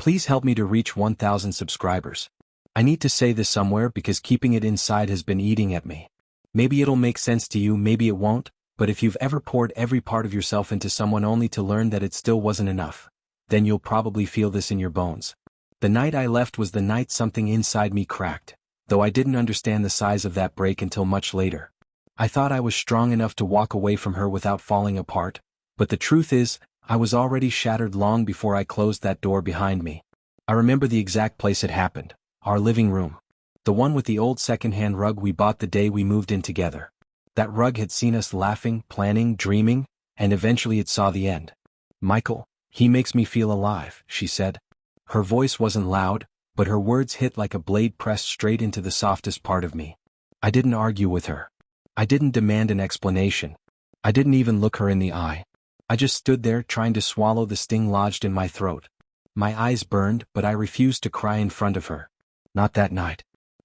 Please help me to reach 1,000 subscribers. I need to say this somewhere because keeping it inside has been eating at me. Maybe it'll make sense to you, maybe it won't, but if you've ever poured every part of yourself into someone only to learn that it still wasn't enough, then you'll probably feel this in your bones. The night I left was the night something inside me cracked, though I didn't understand the size of that break until much later. I thought I was strong enough to walk away from her without falling apart, but the truth is, I was already shattered long before I closed that door behind me. I remember the exact place it happened, our living room. The one with the old second-hand rug we bought the day we moved in together. That rug had seen us laughing, planning, dreaming, and eventually it saw the end. "Michael, he makes me feel alive," she said. Her voice wasn't loud, but her words hit like a blade pressed straight into the softest part of me. I didn't argue with her. I didn't demand an explanation. I didn't even look her in the eye. I just stood there trying to swallow the sting lodged in my throat. My eyes burned, but I refused to cry in front of her. Not that night.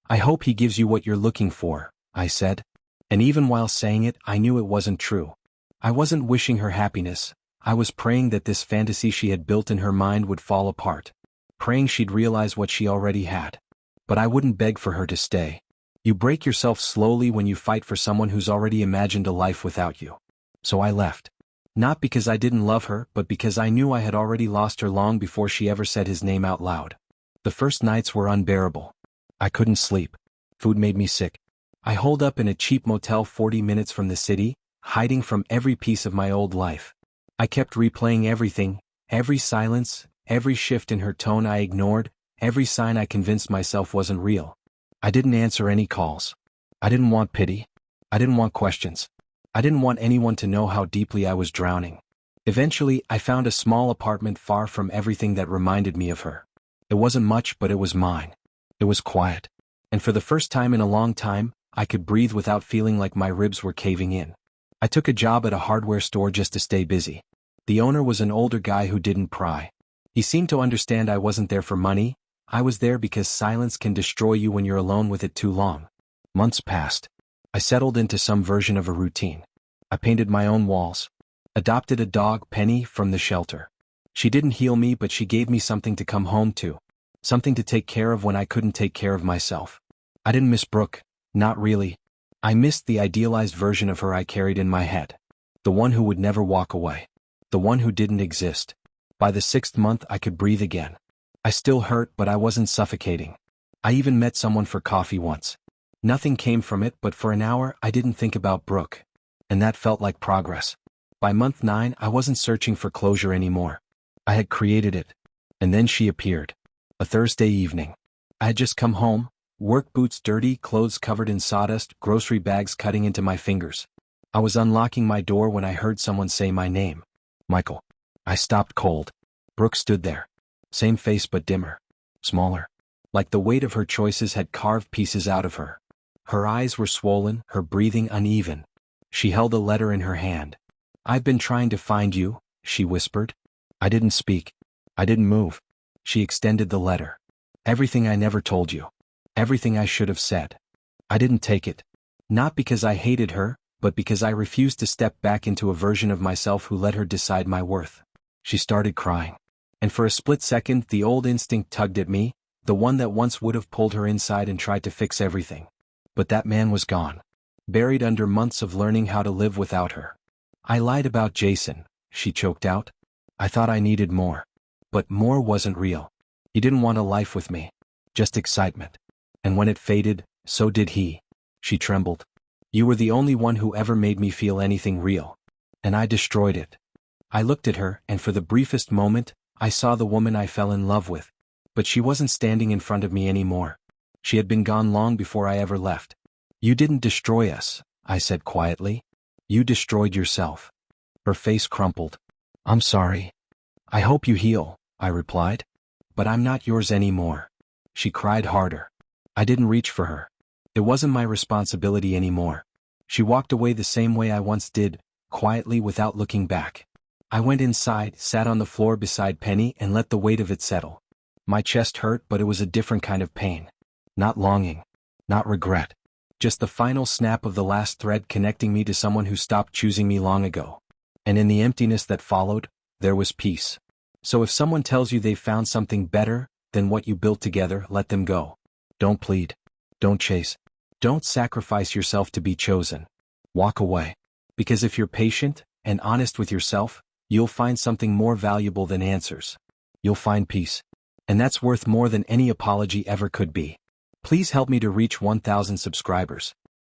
"I hope he gives you what you're looking for," I said. And even while saying it, I knew it wasn't true. I wasn't wishing her happiness. I was praying that this fantasy she had built in her mind would fall apart. Praying she'd realize what she already had. But I wouldn't beg for her to stay. You break yourself slowly when you fight for someone who's already imagined a life without you. So I left. Not because I didn't love her, but because I knew I had already lost her long before she ever said his name out loud. The first nights were unbearable. I couldn't sleep. Food made me sick. I holed up in a cheap motel 40 minutes from the city, hiding from every piece of my old life. I kept replaying everything, every silence, every shift in her tone I ignored, every sign I convinced myself wasn't real. I didn't answer any calls. I didn't want pity. I didn't want questions. I didn't want anyone to know how deeply I was drowning. Eventually, I found a small apartment far from everything that reminded me of her. It wasn't much, but it was mine. It was quiet. And for the first time in a long time, I could breathe without feeling like my ribs were caving in. I took a job at a hardware store just to stay busy. The owner was an older guy who didn't pry. He seemed to understand I wasn't there for money. I was there because silence can destroy you when you're alone with it too long. Months passed. I settled into some version of a routine. I painted my own walls. Adopted a dog, Penny, from the shelter. She didn't heal me, but she gave me something to come home to. Something to take care of when I couldn't take care of myself. I didn't miss Brooke. Not really. I missed the idealized version of her I carried in my head. The one who would never walk away. The one who didn't exist. By the 6th month I could breathe again. I still hurt, but I wasn't suffocating. I even met someone for coffee once. Nothing came from it, but for an hour I didn't think about Brooke. And that felt like progress. By month 9 I wasn't searching for closure anymore. I had created it. And then she appeared. A Thursday evening. I had just come home. Work boots dirty, clothes covered in sawdust, grocery bags cutting into my fingers. I was unlocking my door when I heard someone say my name. Michael. I stopped cold. Brooke stood there. Same face but dimmer. Smaller. Like the weight of her choices had carved pieces out of her. Her eyes were swollen, her breathing uneven. She held a letter in her hand. "I've been trying to find you," she whispered. I didn't speak. I didn't move. She extended the letter. "Everything I never told you. Everything I should have said." I didn't take it. Not because I hated her, but because I refused to step back into a version of myself who let her decide my worth. She started crying. And for a split second the old instinct tugged at me, the one that once would have pulled her inside and tried to fix everything. But that man was gone. Buried under months of learning how to live without her. "I lied about Jason," she choked out. "I thought I needed more. But more wasn't real. He didn't want a life with me. Just excitement. And when it faded, so did he." She trembled. "You were the only one who ever made me feel anything real. And I destroyed it." I looked at her, and for the briefest moment, I saw the woman I fell in love with. But she wasn't standing in front of me anymore. She had been gone long before I ever left. "You didn't destroy us," I said quietly. "You destroyed yourself." Her face crumpled. "I'm sorry. I hope you heal," I replied. "But I'm not yours anymore." She cried harder. I didn't reach for her. It wasn't my responsibility anymore. She walked away the same way I once did, quietly without looking back. I went inside, sat on the floor beside Penny, and let the weight of it settle. My chest hurt, but it was a different kind of pain. Not longing. Not regret. Just the final snap of the last thread connecting me to someone who stopped choosing me long ago. And in the emptiness that followed, there was peace. So if someone tells you they've found something better than what you built together, let them go. Don't plead. Don't chase. Don't sacrifice yourself to be chosen. Walk away. Because if you're patient and honest with yourself, you'll find something more valuable than answers. You'll find peace. And that's worth more than any apology ever could be. Please help me to reach 1,000 subscribers.